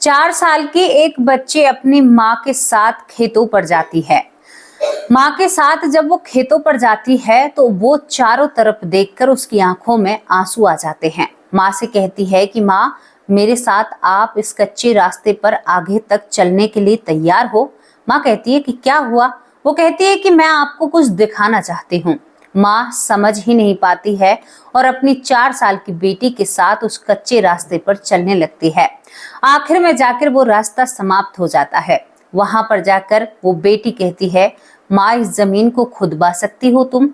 4 साल की एक बच्ची अपनी माँ के साथ खेतों पर जाती है। माँ के साथ जब वो खेतों पर जाती है तो वो चारों तरफ देखकर उसकी आंखों में आंसू आ जाते हैं। माँ से कहती है कि माँ, मेरे साथ आप इस कच्चे रास्ते पर आगे तक चलने के लिए तैयार हो। माँ कहती है कि क्या हुआ? वो कहती है कि मैं आपको कुछ दिखाना चाहती हूँ। माँ समझ ही नहीं पाती है और अपनी 4 साल की बेटी के साथ उस कच्चे रास्ते पर चलने लगती है। आखिर में जाकर वो रास्ता समाप्त हो जाता है। वहां पर जाकर वो बेटी कहती है, माँ, इस जमीन को खुदवा सकती हो तुम?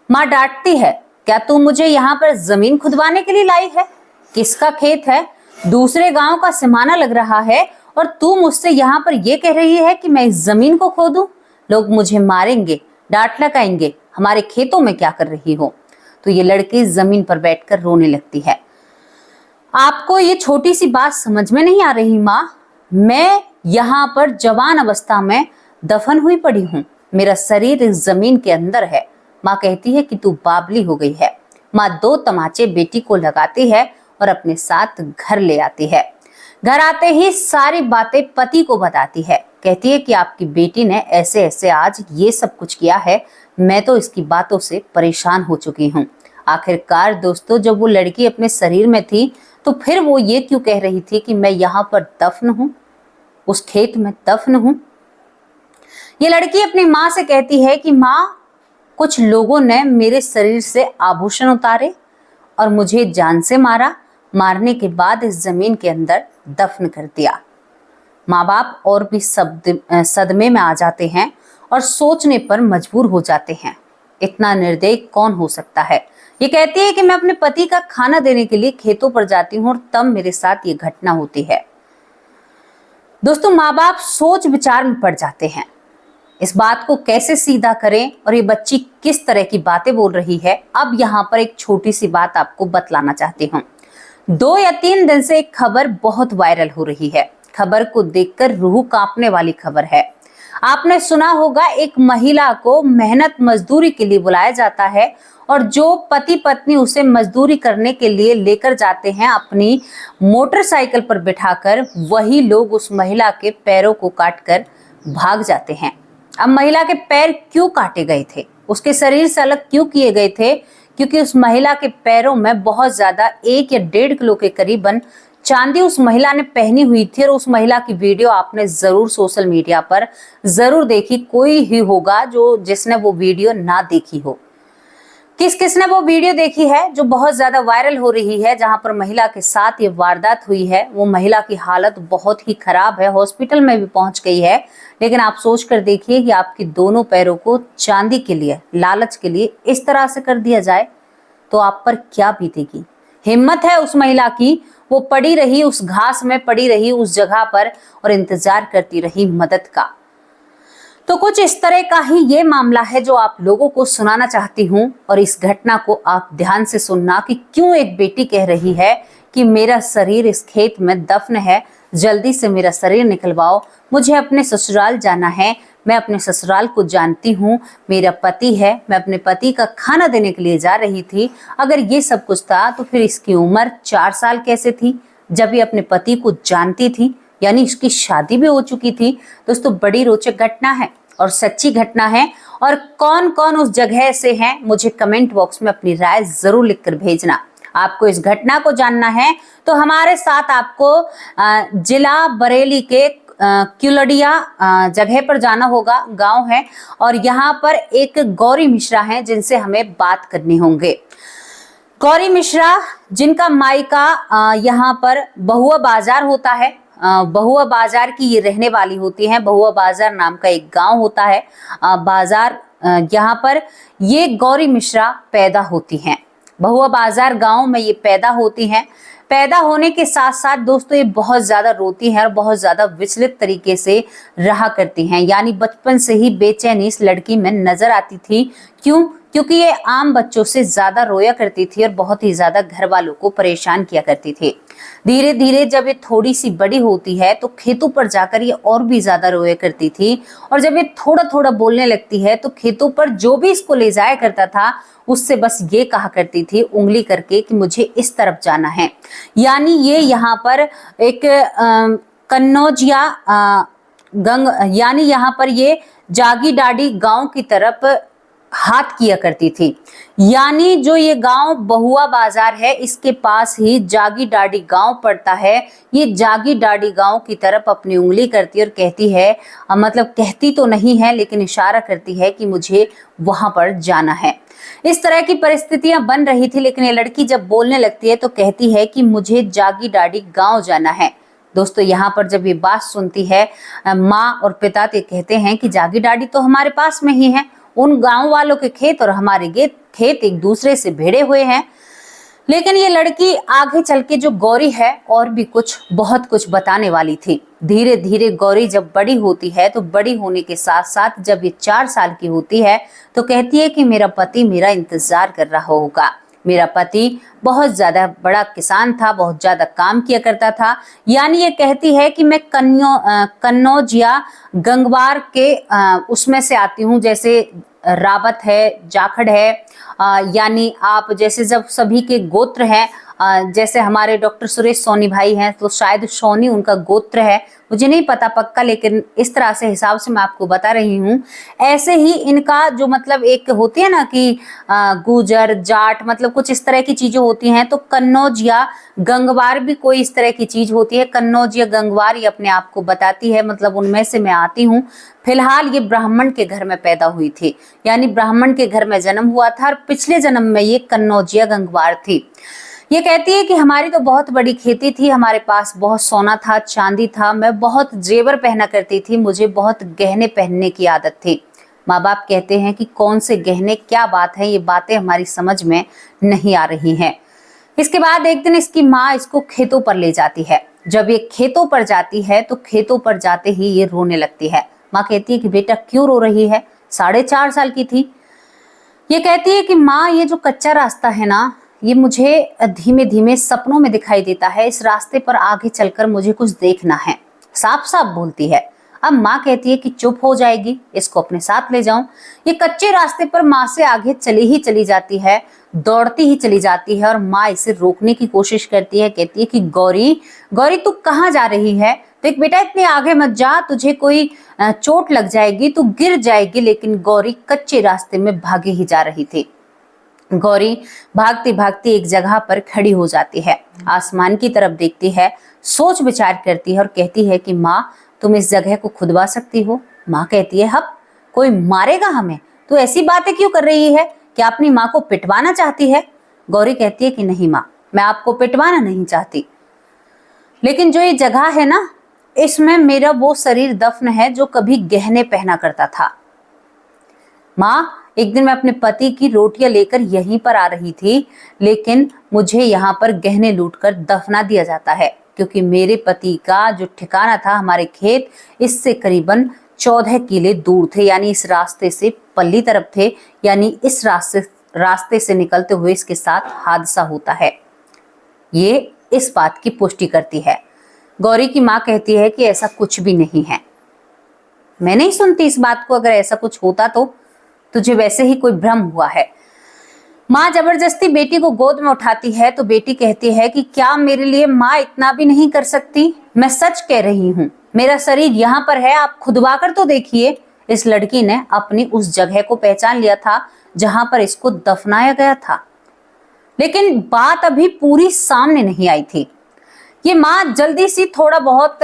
माँ डांटती है, क्या तू मुझे यहाँ पर जमीन खुदवाने के लिए लाई है? किसका खेत है? दूसरे गांव का सिमाना लग रहा है और तू मुझसे यहाँ पर ये कह रही है कि मैं इस जमीन को खोदूं? लोग मुझे मारेंगे, डांट लगाएंगे। हमारे खेतों में क्या कर रही हो? तो ये लड़की जमीन पर बैठकर रोने लगती है। आपको ये छोटी सी बात समझ में नहीं आ रही माँ? मैं यहाँ पर जवान अवस्था में दफन हुई पड़ी हूँ। मेरा शरीर इस जमीन के अंदर है। माँ कहती है कि तू बावली हो गई है। माँ 2 तमाचे बेटी को लगाती है और अपने साथ घर ले आती है। घर आते ही सारी बातें पति को बताती है। कहती है कि आपकी बेटी ने ऐसे ऐसे आज ये सब कुछ किया है। मैं तो इसकी बातों से परेशान हो चुकी हूँ। आखिरकार दोस्तों, जब वो लड़की अपने शरीर में थी तो फिर वो ये क्यों कह रही थी कि मैं यहाँ पर दफन हूँ, उस खेत में दफन हूँ? ये लड़की अपनी माँ से कहती है कि माँ, कुछ लोगों ने मेरे शरीर से आभूषण उतारे और मुझे जान से मारा। मारने के बाद इस जमीन के अंदर दफन कर दिया। माँ बाप और भी सदमे में आ जाते हैं और सोचने पर मजबूर हो जाते हैं, इतना निर्दयी कौन हो सकता है। ये कहती है कि मैं अपने पति का खाना देने के लिए खेतों पर जाती हूँ और तब मेरे साथ ये घटना होती है। दोस्तों, माँ बाप सोच विचार में पड़ जाते हैं, इस बात को कैसे सीधा करें और ये बच्ची किस तरह की बातें बोल रही है। अब यहाँ पर एक छोटी सी बात आपको बतलाना चाहती हूँ। 2 या 3 दिन से एक खबर बहुत वायरल हो रही है। खबर को देखकर रूह कांपने वाली खबर है। आपने सुना होगा, एक महिला को मेहनत मजदूरी के लिए बुलाया जाता है और जो पति पत्नी उसे मजदूरी करने के लिए लेकर जाते हैं अपनी मोटरसाइकिल पर बिठाकर, वही लोग उस महिला के पैरों को काटकर भाग जाते हैं। अब महिला के पैर क्यों काटे गए थे, उसके शरीर से अलग क्यों किए गए थे? क्योंकि उस महिला के पैरों में बहुत ज्यादा 1 या 1.5 किलो के करीबन चांदी उस महिला ने पहनी हुई थी। और उस महिला की वीडियो आपने जरूर सोशल मीडिया पर जरूर देखी। कोई ही होगा जिसने वो वीडियो ना देखी हो। किस किसने वो वीडियो देखी है जो बहुत ज्यादा वायरल हो रही है, जहां पर महिला के साथ ये वारदात हुई है। वो महिला की हालत बहुत ही खराब है, हॉस्पिटल में भी पहुंच गई है। लेकिन आप सोच कर देखिए कि आपके दोनों पैरों को चांदी के लिए, लालच के लिए इस तरह से कर दिया जाए तो आप पर क्या बीतेगी। हिम्मत है उस महिला की, वो पड़ी रही, उस घास में पड़ी रही उस जगह पर और इंतजार करती रही मदद का। तो कुछ इस तरह का ही ये मामला है जो आप लोगों को सुनाना चाहती हूँ। और इस घटना को आप ध्यान से सुनना कि क्यों एक बेटी कह रही है कि मेरा शरीर इस खेत में दफन है, जल्दी से मेरा शरीर निकलवाओ, मुझे अपने ससुराल जाना है। मैं अपने ससुराल को जानती हूँ, मेरा पति है, मैं अपने पति का खाना देने के लिए जा रही थी। अगर ये सब कुछ था तो फिर इसकी उम्र 4 साल कैसे थी जब ये अपने पति को जानती थी, यानी इसकी शादी भी हो चुकी थी। दोस्तों, बड़ी रोचक घटना है और सच्ची घटना है। और कौन कौन उस जगह से हैं, मुझे कमेंट बॉक्स में अपनी राय जरूर लिखकर भेजना। आपको इस घटना को जानना है तो हमारे साथ आपको जिला बरेली के क्युलडिया जगह पर जाना होगा, गांव है। और यहाँ पर एक गौरी मिश्रा हैं जिनसे हमें बात करनी होंगे। गौरी मिश्रा, जिनका मायका यहाँ पर बहुआ बाजार होता है, बहुआ बाजार की ये रहने वाली होती हैं। बहुआ बाजार नाम का एक गांव होता है बाजार, यहाँ पर ये गौरी मिश्रा पैदा होती हैं। बहुआ बाजार गांव में ये पैदा होती हैं। पैदा होने के साथ साथ दोस्तों ये बहुत ज्यादा रोती हैं और बहुत ज्यादा विचलित तरीके से रहा करती हैं, यानी बचपन से ही बेचैनी इस लड़की में नजर आती थी। क्यों? क्योंकि ये आम बच्चों से ज्यादा रोया करती थी और बहुत ही ज्यादा घर वालों को परेशान किया करती थी। धीरे धीरे जब ये थोड़ी सी बड़ी होती है तो खेतों पर जाकर ये और भी ज्यादा रोया करती थी। और जब ये थोड़ा थोड़ा बोलने लगती है तो खेतों पर जो भी इसको ले जाया करता था उससे बस ये कहा करती थी उंगली करके कि मुझे इस तरफ जाना है। यानी ये यहाँ पर एक कन्नौजिया गंग यानी यहाँ पर ये जागी डाडी गांव की तरफ हाथ किया करती थी। यानी जो ये गांव बहुआ बाजार है, इसके पास ही जागी डाडी गांव पड़ता है। ये जागी डाडी गांव की तरफ अपनी उंगली करती है और कहती है, मतलब कहती तो नहीं है लेकिन इशारा करती है कि मुझे वहां पर जाना है। इस तरह की परिस्थितियां बन रही थी, लेकिन ये लड़की जब बोलने लगती है तो कहती है कि मुझे जागी डाडी गांव जाना है। दोस्तों, यहाँ पर जब ये बात सुनती है माँ और पिता, तो कहते हैं कि जागी डाडी तो हमारे पास में ही है, उन गांव वालों के खेत और हमारे खेत एक दूसरे से भिड़े हुए हैं। लेकिन ये लड़की आगे चल के जो गौरी है और भी बहुत कुछ बताने वाली थी। धीरे धीरे गौरी जब बड़ी होती है तो बड़ी होने के साथ साथ जब ये 4 साल की होती है तो कहती है कि मेरा पति मेरा इंतजार कर रहा होगा। मेरा पति बहुत ज्यादा बड़ा किसान था, बहुत ज्यादा काम किया करता था। यानी ये कहती है कि मैं कन्नौज या गंगवार के उसमें से आती हूँ, जैसे रावत है, जाखड़ है, यानी आप जैसे जब सभी के गोत्र हैं, जैसे हमारे डॉक्टर सुरेश सोनी भाई हैं तो शायद सोनी उनका गोत्र है, मुझे नहीं पता पक्का, लेकिन इस तरह से हिसाब से मैं आपको बता रही हूँ। ऐसे ही इनका जो मतलब एक होती है ना कि गुजर जाट, मतलब कुछ इस तरह की चीजें होती हैं। तो कन्नौज या गंगवार भी कोई इस तरह की चीज होती है। कन्नौज या गंगवार ये अपने आप को बताती है, मतलब उनमें से मैं आती हूँ। फिलहाल ये ब्राह्मण के घर में पैदा हुई थी, यानी ब्राह्मण के घर में जन्म हुआ था और पिछले जन्म में ये कन्नौज या गंगवार थी। ये कहती है कि हमारी तो बहुत बड़ी खेती थी, हमारे पास बहुत सोना था, चांदी था, मैं बहुत जेवर पहना करती थी, मुझे बहुत गहने पहनने की आदत थी। माँ बाप कहते हैं कि कौन से गहने, क्या बात है, ये बातें हमारी समझ में नहीं आ रही हैं। इसके बाद एक दिन इसकी माँ इसको खेतों पर ले जाती है। जब ये खेतों पर जाती है तो खेतों पर जाते ही ये रोने लगती है। माँ कहती है कि बेटा क्यों रो रही है? 4.5 साल की थी। ये कहती है कि माँ, ये जो कच्चा रास्ता है ना, ये मुझे धीमे धीमे सपनों में दिखाई देता है, इस रास्ते पर आगे चलकर मुझे कुछ देखना है, साफ साफ बोलती है। अब माँ कहती है कि चुप हो जाएगी, इसको अपने साथ ले जाऊं। ये कच्चे रास्ते पर माँ से आगे चली जाती है, दौड़ती ही चली जाती है और माँ इसे रोकने की कोशिश करती है। कहती है कि गौरी गौरी तू कहाँ जा रही है? देख बेटा, इतने आगे मत जा, तुझे कोई चोट लग जाएगी, तू गिर जाएगी। लेकिन गौरी कच्चे रास्ते में भागे ही जा रही थी। गौरी भागती भागती एक जगह पर खड़ी हो जाती है, आसमान की तरफ देखती है, सोच विचार करती है और कहती है कि माँ, तुम इस जगह को खुदवा सकती हो? माँ कहती है, हप, कोई मारेगा हमें? तू ऐसी बातें क्यों कर रही है? क्या अपनी माँ को पिटवाना चाहती है? गौरी कहती है कि नहीं माँ, मैं आपको पिटवाना नहीं चाहती, लेकिन जो ये जगह है ना, इसमें मेरा वो शरीर दफन है जो कभी गहने पहना करता था। माँ, एक दिन मैं अपने पति की रोटियां लेकर यहीं पर आ रही थी, लेकिन मुझे यहाँ पर गहने लूटकर दफना दिया जाता है, क्योंकि मेरे पति का जो ठिकाना था, हमारे खेत, इससे करीबन 14 किले दूर थे, यानी इस रास्ते से पल्ली तरफ थे, यानी इस रास्ते से निकलते हुए इसके साथ हादसा होता है। ये इस बात की पुष्टि करती है। गौरी की माँ कहती है कि ऐसा कुछ भी नहीं है, मैं नहीं सुनती इस बात को, अगर ऐसा कुछ होता तो तुझे वैसे ही कोई भ्रम हुआ है। माँ जबरदस्ती बेटी को गोद में उठाती है तो बेटी कहती है कि क्या मेरे लिए माँ इतना भी नहीं कर सकती? मैं सच कह रही हूँ, मेरा शरीर यहाँ पर है, आप खुदवा कर तो देखिए। इस लड़की ने अपनी उस जगह को पहचान लिया था जहां पर इसको दफनाया गया था, लेकिन बात अभी पूरी सामने नहीं आई थी। ये माँ जल्दी सी थोड़ा बहुत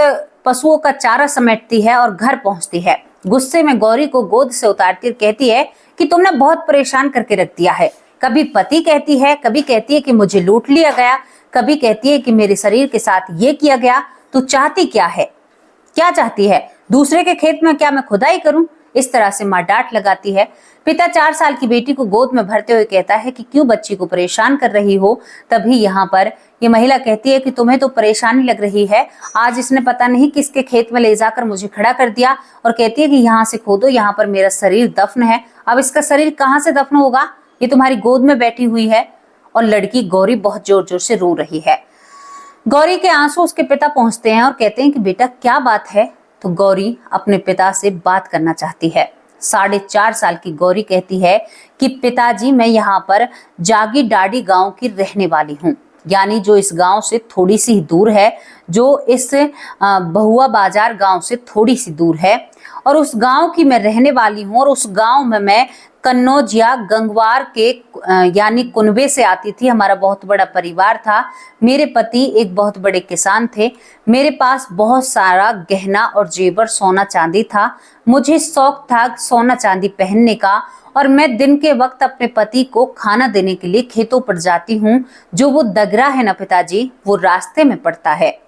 पशुओं का चारा समेटती है और घर पहुंचती है। गुस्से में गौरी को गोद से उतारती और कहती है कि तुमने बहुत परेशान करके रख दिया है। कभी पति कहती है, कभी कहती है कि मुझे लूट लिया गया, कभी कहती है कि मेरे शरीर के साथ ये किया गया। तू चाहती क्या है? क्या चाहती है? दूसरे के खेत में क्या मैं खुदाई करूं? इस तरह से माँ डांट लगाती है। पिता 4 साल की बेटी को गोद में भरते हुए कहता है कि क्यों बच्ची को परेशान कर रही हो? तभी यहाँ पर ये महिला कहती है कि तुम्हें तो परेशानी लग रही है, आज इसने पता नहीं किसके खेत में ले जाकर मुझे खड़ा कर दिया, और कहती है कि यहाँ से खोदो, यहाँ पर मेरा शरीर दफन है। अब इसका शरीर कहाँ से दफन होगा? ये तुम्हारी गोद में बैठी हुई है। और लड़की गौरी बहुत जोर जोर से रो रही है। गौरी के आंसू उसके पिता पहुंचते हैं और कहते हैं कि बेटा क्या बात है? तो गौरी अपने पिता से बात करना चाहती है। 4.5 साल की गौरी कहती है कि पिताजी, मैं यहाँ पर जागी डाडी गांव की रहने वाली हूँ। यानी जो इस गांव से थोड़ी सी दूर है, जो इस बहुआ बाजार गांव से थोड़ी सी दूर है। और उस गांव की मैं रहने वाली हूँ और उस गांव में मैं कन्नौज या गंगवार के यानी कुनबे से आती थी। हमारा बहुत बड़ा परिवार था। मेरे पति एक बहुत बड़े किसान थे। मेरे पास बहुत सारा गहना और जेवर सोना चांदी था। मुझे शौक था सोना चांदी पहनने का और मैं दिन के वक्त अपने पति को खाना देने के लिए खेतों पर जाती हूँ। जो वो दगरा है ना पिताजी, वो रास्ते में पड़ता है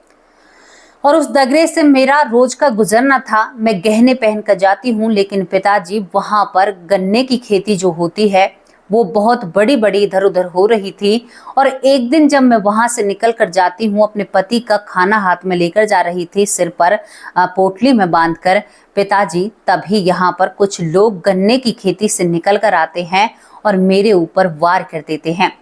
और उस दगरे से मेरा रोज का गुजरना था। मैं गहने पहन कर जाती हूँ, लेकिन पिताजी वहां पर गन्ने की खेती जो होती है वो बहुत बड़ी बड़ी इधर उधर हो रही थी। और एक दिन जब मैं वहां से निकल कर जाती हूँ, अपने पति का खाना हाथ में लेकर जा रही थी, सिर पर पोटली में बांधकर पिताजी, तभी यहाँ पर कुछ लोग गन्ने की खेती से निकल कर आते हैं और मेरे ऊपर वार कर देते हैं।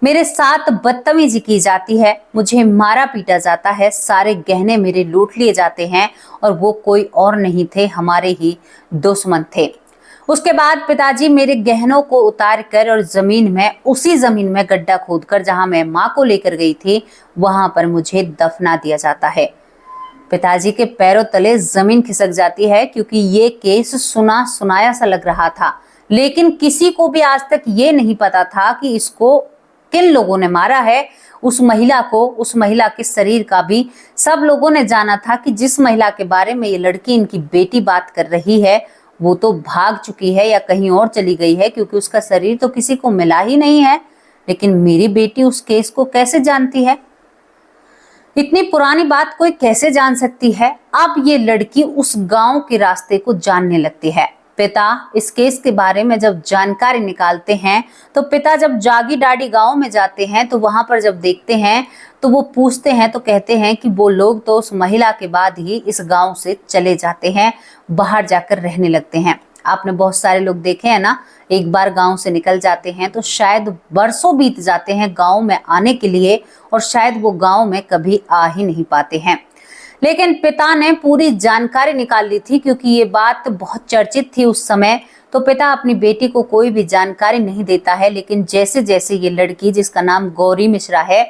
मेरे साथ बदतमीजी की जाती है, मुझे मारा पीटा जाता है, सारे गहने मेरे लूट लिए जाते हैं और वो कोई और नहीं थे, हमारे ही दुश्मन थे। उसके बाद पिताजी मेरे गहनों को उतार कर और उसी जमीन में गड्ढा खोदकर जहां मैं माँ को लेकर गई थी, वहां पर मुझे दफना दिया जाता है। पिताजी के पैरों तले जमीन खिसक जाती है, क्योंकि ये केस सुना सुनाया सा लग रहा था, लेकिन किसी को भी आज तक ये नहीं पता था कि इसको किन लोगों ने मारा है। उस महिला को, उस महिला के शरीर का भी सब लोगों ने जाना था कि जिस महिला के बारे में ये लड़की, इनकी बेटी बात कर रही है, वो तो भाग चुकी है या कहीं और चली गई है, क्योंकि उसका शरीर तो किसी को मिला ही नहीं है। लेकिन मेरी बेटी उस केस को कैसे जानती है? इतनी पुरानी बात कोई कैसे जान सकती है? अब ये लड़की उस गांव के रास्ते को जानने लगती है। पिता इस केस के बारे में जब जानकारी निकालते हैं, तो पिता जब जागी डाडी गांव में जाते हैं, तो वहां पर जब देखते हैं तो वो पूछते हैं, तो कहते हैं कि वो लोग तो उस महिला के बाद ही इस गांव से चले जाते हैं, बाहर जाकर रहने लगते हैं। आपने बहुत सारे लोग देखे हैं ना, एक बार गांव से निकल जाते हैं तो शायद बरसों बीत जाते हैं गांव में आने के लिए, और शायद वो गांव में कभी आ ही नहीं पाते हैं। लेकिन पिता ने पूरी जानकारी निकाल ली थी, क्योंकि ये बात बहुत चर्चित थी उस समय। तो पिता अपनी बेटी को कोई भी जानकारी नहीं देता है, लेकिन जैसे जैसे ये लड़की, जिसका नाम गौरी मिश्रा है,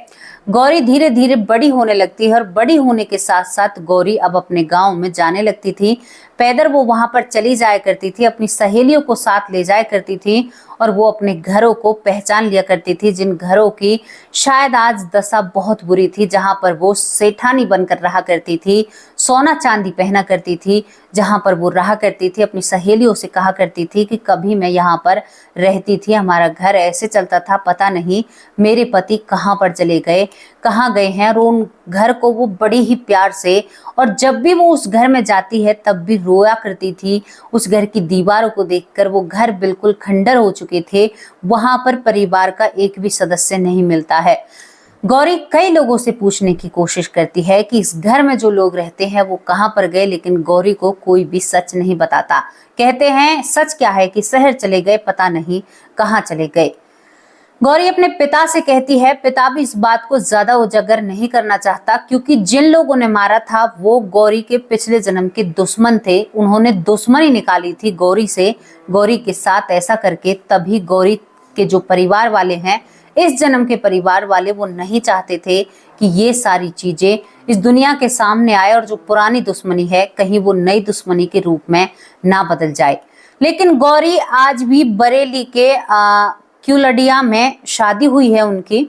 गौरी धीरे धीरे बड़ी होने लगती है और बड़ी होने के साथ साथ गौरी अब अपने गांव में जाने लगती थी। पैदल वो वहां पर चली जाया करती थी, अपनी सहेलियों को साथ ले जाया करती थी और वो अपने घरों को पहचान लिया करती थी, जिन घरों की शायद आज दशा बहुत बुरी थी, जहां पर वो सेठानी बनकर रहा करती थी, सोना चांदी पहना करती थी, जहां पर वो रहा करती थी। अपनी सहेलियों से कहा करती थी कि कभी मैं यहाँ पर रहती थी, हमारा घर ऐसे चलता था, पता नहीं मेरे पति कहाँ पर चले गए, कहाँ गए हैं। और उन घर को वो बड़ी ही प्यार से, और जब भी वो उस घर में जाती है तब भी रोया करती थी। उस घर की दीवारों को देखकर, वो घर बिल्कुल खंडर हो चुके थे, वहां पर परिवार का एक भी सदस्य नहीं मिलता है। गौरी कई लोगों से पूछने की कोशिश करती है कि इस घर में जो लोग रहते हैं वो कहाँ पर गए, लेकिन गौरी को कोई भी सच नहीं बताता। कहते हैं सच क्या है कि शहर चले गए, पता नहीं कहाँ चले गए। गौरी अपने पिता से कहती है, पिता भी इस बात को ज्यादा उजागर नहीं करना चाहता, क्योंकि जिन लोगों ने मारा था वो गौरी के पिछले जन्म के दुश्मन थे। उन्होंने दुश्मनी निकाली थी गौरी से, गौरी के साथ ऐसा करके। तभी गौरी के जो परिवार वाले हैं, इस जन्म के परिवार वाले, वो नहीं चाहते थे कि ये सारी चीजें इस दुनिया के सामने आए और जो पुरानी दुश्मनी है कहीं वो नई दुश्मनी के रूप में ना बदल जाए। लेकिन गौरी आज भी बरेली के क्यूलडिया में शादी हुई है उनकी,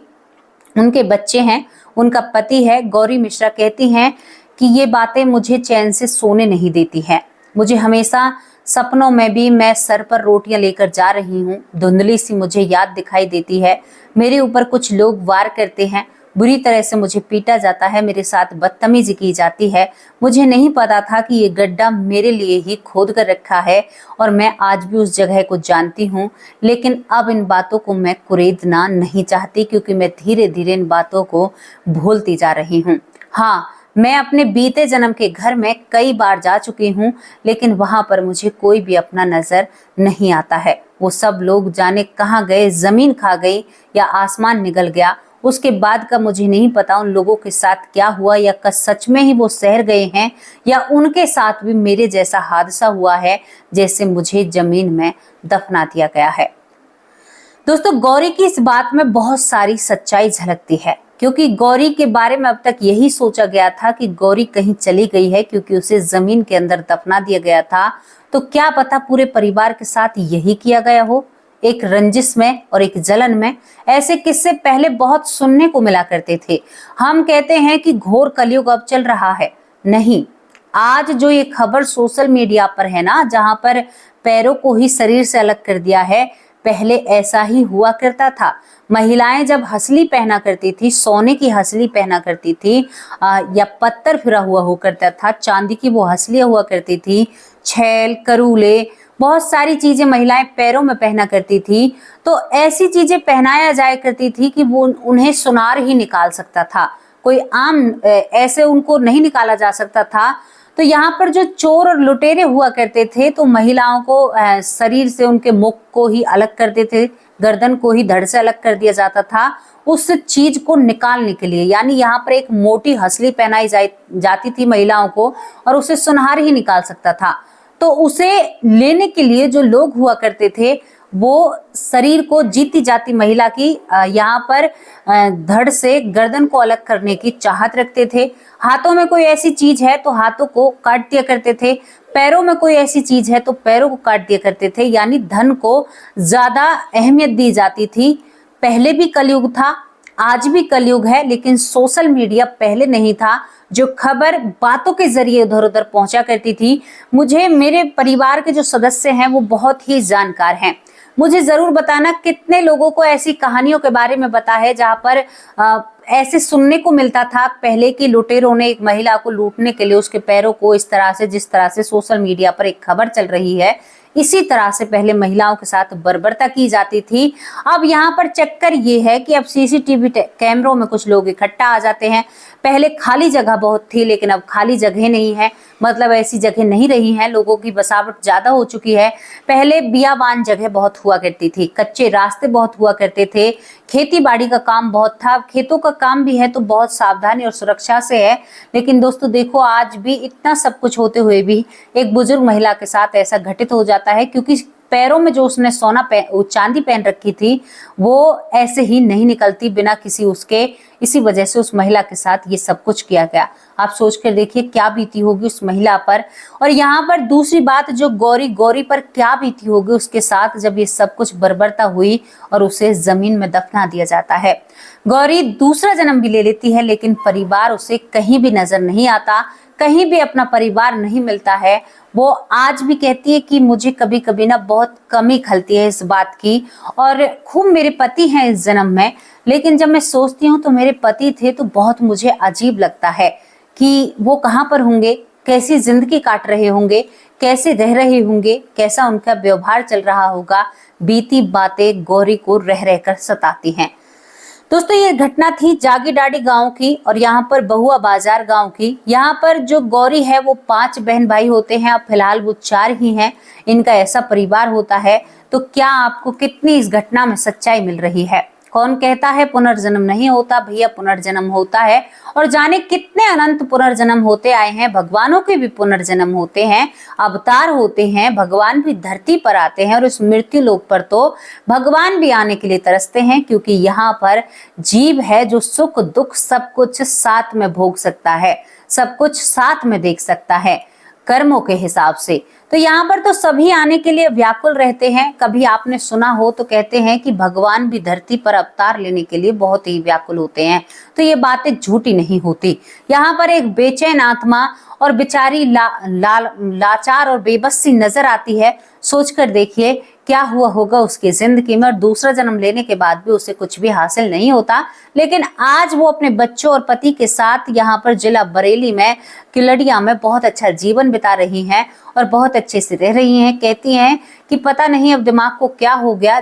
उनके बच्चे हैं, उनका पति है। गौरी मिश्रा कहती हैं कि ये बातें मुझे चैन से सोने नहीं देती हैं। मुझे हमेशा सपनों में भी मैं सर पर रोटियां लेकर जा रही हूँ, धुंधली सी मुझे याद दिखाई देती है। मेरे ऊपर कुछ लोग वार करते हैं, बुरी तरह से मुझे पीटा जाता है, मेरे साथ बदतमीजी की जाती है। मुझे नहीं पता था कि ये गड्ढा मेरे लिए ही खोद कर रखा है और मैं आज भी उस जगह को जानती हूँ। लेकिन अब इन बातों को मैं कुरेदना नहीं चाहती, क्योंकि मैं धीरे धीरे इन बातों को भूलती जा रही हूँ। हाँ, मैं अपने बीते जन्म के घर में कई बार जा चुकी हूँ, लेकिन वहां पर मुझे कोई भी अपना नजर नहीं आता है। वो सब लोग जाने कहाँ गए, जमीन खा गई या आसमान निगल गया, उसके बाद का मुझे नहीं पता उन लोगों के साथ क्या हुआ, या सच में ही वो शहर गए हैं, या उनके साथ भी मेरे जैसा हादसा हुआ है जैसे मुझे जमीन में दफना दिया गया है। दोस्तों, गौरी की इस बात में बहुत सारी सच्चाई झलकती है। क्योंकि गौरी के बारे में अब तक यही सोचा गया था कि गौरी कहीं चली गई है, क्योंकि उसे जमीन के अंदर दफना दिया गया था। तो क्या पता पूरे परिवार के साथ यही किया गया हो, एक रंजिश में और एक जलन में। ऐसे किस्से पहले बहुत सुनने को मिला करते थे। हम कहते हैं कि घोर कलयुग अब चल रहा है, नहीं, आज जो ये खबर सोशल मीडिया पर है ना, जहां पर पैरों को ही शरीर से अलग कर दिया है, पहले ऐसा ही हुआ करता था। महिलाएं जब हसली पहना करती थी, सोने की हसली पहना करती थी, या पत्थर फिरा हुआ हो करता था, चांदी की वो हसलियां हुआ करती थी, छैल करूले, बहुत सारी चीजें महिलाएं पैरों में पहना करती थी। तो ऐसी चीजें पहनाया जाया करती थी कि वो उन्हें सुनार ही निकाल सकता था, कोई आम ऐसे उनको नहीं निकाला जा सकता था। तो यहाँ पर जो चोर और लुटेरे हुआ करते थे, तो महिलाओं को शरीर से उनके मुख को ही अलग करते थे, गर्दन को ही धड़ से अलग कर दिया जाता था उस चीज को निकालने के लिए। यानी यहाँ पर एक मोटी हसली पहनाई जाती थी महिलाओं को, और उसे सुनहर ही निकाल सकता था। तो उसे लेने के लिए जो लोग हुआ करते थे, वो शरीर को जीती जाती महिला की यहाँ पर धड़ से गर्दन को अलग करने की चाहत रखते थे। हाथों में कोई ऐसी चीज है तो हाथों को काट दिया करते थे, पैरों में कोई ऐसी चीज है तो पैरों को काट दिया करते थे। यानी धन को ज्यादा अहमियत दी जाती थी। पहले भी कलयुग था, आज भी कलयुग है, लेकिन सोशल मीडिया पहले नहीं था, जो खबर बातों के जरिए इधर उधर पहुंचा करती थी। मुझे मेरे परिवार के जो सदस्य हैं वो बहुत ही जानकार हैं। मुझे जरूर बताना कितने लोगों को ऐसी कहानियों के बारे में पता है जहां पर ऐसे सुनने को मिलता था पहले कि लुटेरों ने एक महिला को लूटने के लिए उसके पैरों को इस तरह से, जिस तरह से सोशल मीडिया पर एक खबर चल रही है, इसी तरह से पहले महिलाओं के साथ बर्बरता की जाती थी। अब यहाँ पर चक्कर ये है कि अब सीसीटीवी कैमरों में कुछ लोग इकट्ठा आ जाते हैं। पहले खाली जगह बहुत थी, लेकिन अब खाली जगह नहीं है, मतलब ऐसी जगह नहीं रही है, लोगों की बसावट ज्यादा हो चुकी है। पहले बियाबान जगह बहुत हुआ करती थी, कच्चे रास्ते बहुत हुआ करते थे, खेती बाड़ी का काम बहुत था। खेतों का काम भी है तो बहुत सावधानी और सुरक्षा से है। लेकिन दोस्तों देखो, आज भी इतना सब कुछ होते हुए भी एक बुजुर्ग महिला के साथ ऐसा घटित हो जाता है, क्योंकि पैरों में जो उसने चांदी पहन रखी थी वो ऐसे ही नहीं निकलती बिना किसी उसके। इसी वजह से उस महिला के साथ ये सब कुछ किया गया। आप सोच कर देखिए क्या बीती होगी उस महिला पर। और यहाँ पर दूसरी बात, जो गौरी पर क्या बीती होगी उसके साथ जब ये सब कुछ बर्बरता हुई और उसे जमीन में दफना दिया जाता है। गौरी दूसरा जन्म भी ले लेती है, लेकिन परिवार उसे कहीं भी नजर नहीं आता, कहीं भी अपना परिवार नहीं मिलता है। वो आज भी कहती है कि मुझे कभी कभी ना बहुत कमी खलती है इस बात की, और खूब मेरे पति हैं इस जन्म में, लेकिन जब मैं सोचती हूँ तो मेरे पति थे तो बहुत मुझे अजीब लगता है कि वो कहाँ पर होंगे, कैसी जिंदगी काट रहे होंगे, कैसे रह रहे होंगे, कैसा उनका व्यवहार चल रहा होगा। बीती बातें गौरी को रह रहकर सताती हैं। दोस्तों ये घटना थी जागीडाड़ी गांव की, और यहाँ पर बहुआ बाजार गांव की। यहाँ पर जो गौरी है वो 5 बहन भाई होते हैं, अब फिलहाल वो 4 ही हैं। इनका ऐसा परिवार होता है। तो क्या आपको कितनी इस घटना में सच्चाई मिल रही है? कौन कहता है पुनर्जन्म नहीं होता? भैया पुनर्जन्म होता है, और जाने कितने अनंत पुनर्जन्म होते आए हैं। भगवानों के भी पुनर्जन्म होते हैं, अवतार होते हैं, भगवान भी धरती पर आते हैं, और इस मृत्यु लोक पर तो भगवान भी आने के लिए तरसते हैं, क्योंकि यहाँ पर जीव है जो सुख दुख सब कुछ साथ में भोग सकता है, सब कुछ साथ में देख सकता है कर्मों के हिसाब से। तो यहाँ पर तो सभी आने के लिए व्याकुल रहते हैं। कभी आपने सुना हो तो कहते हैं कि भगवान भी धरती पर अवतार लेने के लिए बहुत ही व्याकुल होते हैं। तो ये बातें झूठी नहीं होती। यहाँ पर एक बेचैन आत्मा और बेचारी लाचार और बेबस सी नजर आती है। सोचकर देखिए क्या हुआ होगा उसकी जिंदगी में, और दूसरा जन्म लेने के बाद भी उसे कुछ भी हासिल नहीं होता। लेकिन आज वो अपने बच्चों और पति के साथ यहाँ पर जिला बरेली में किलड़िया में बहुत अच्छा जीवन बिता रही हैं और बहुत अच्छे से रह रही हैं। कहती हैं कि पता नहीं अब दिमाग को क्या हो गया,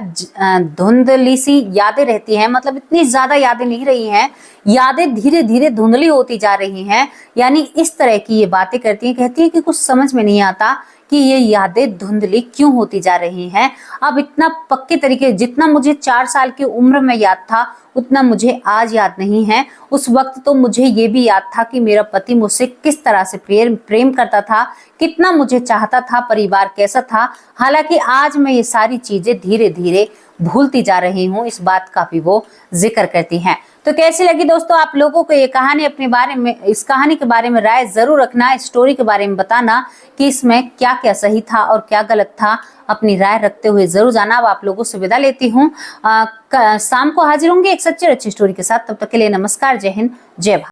धुंधली सी यादें रहती हैं, मतलब इतनी ज्यादा यादें नहीं रही हैं, यादें धीरे धीरे धुंधली होती जा रही हैं। यानी इस तरह की ये बातें करती हैं। कहती है कि कुछ समझ में नहीं आता कि ये यादें धुंधली क्यों होती जा रही हैं। अब इतना पक्के तरीके, जितना मुझे 4 साल की उम्र में याद था उतना मुझे आज याद नहीं है। उस वक्त तो मुझे ये भी याद था कि मेरा पति मुझसे किस तरह से प्रेम करता था, कितना मुझे चाहता था, परिवार कैसा था। हालांकि आज मैं ये सारी चीजें धीरे धीरे भूलती जा रही हूँ, इस बात का भी वो जिक्र करती हैं। तो कैसी लगी दोस्तों आप लोगों को ये कहानी? अपने बारे में, इस कहानी के बारे में राय जरूर रखना, इस स्टोरी के बारे में बताना कि इसमें क्या क्या सही था और क्या गलत था। अपनी राय रखते हुए जरूर जाना। अब आप लोगों से विदा लेती हूँ। शाम को हाजिर होंगे एक सच्ची और अच्छी स्टोरी के साथ। तब तक के लिए नमस्कार, जय हिंद, जय भारत।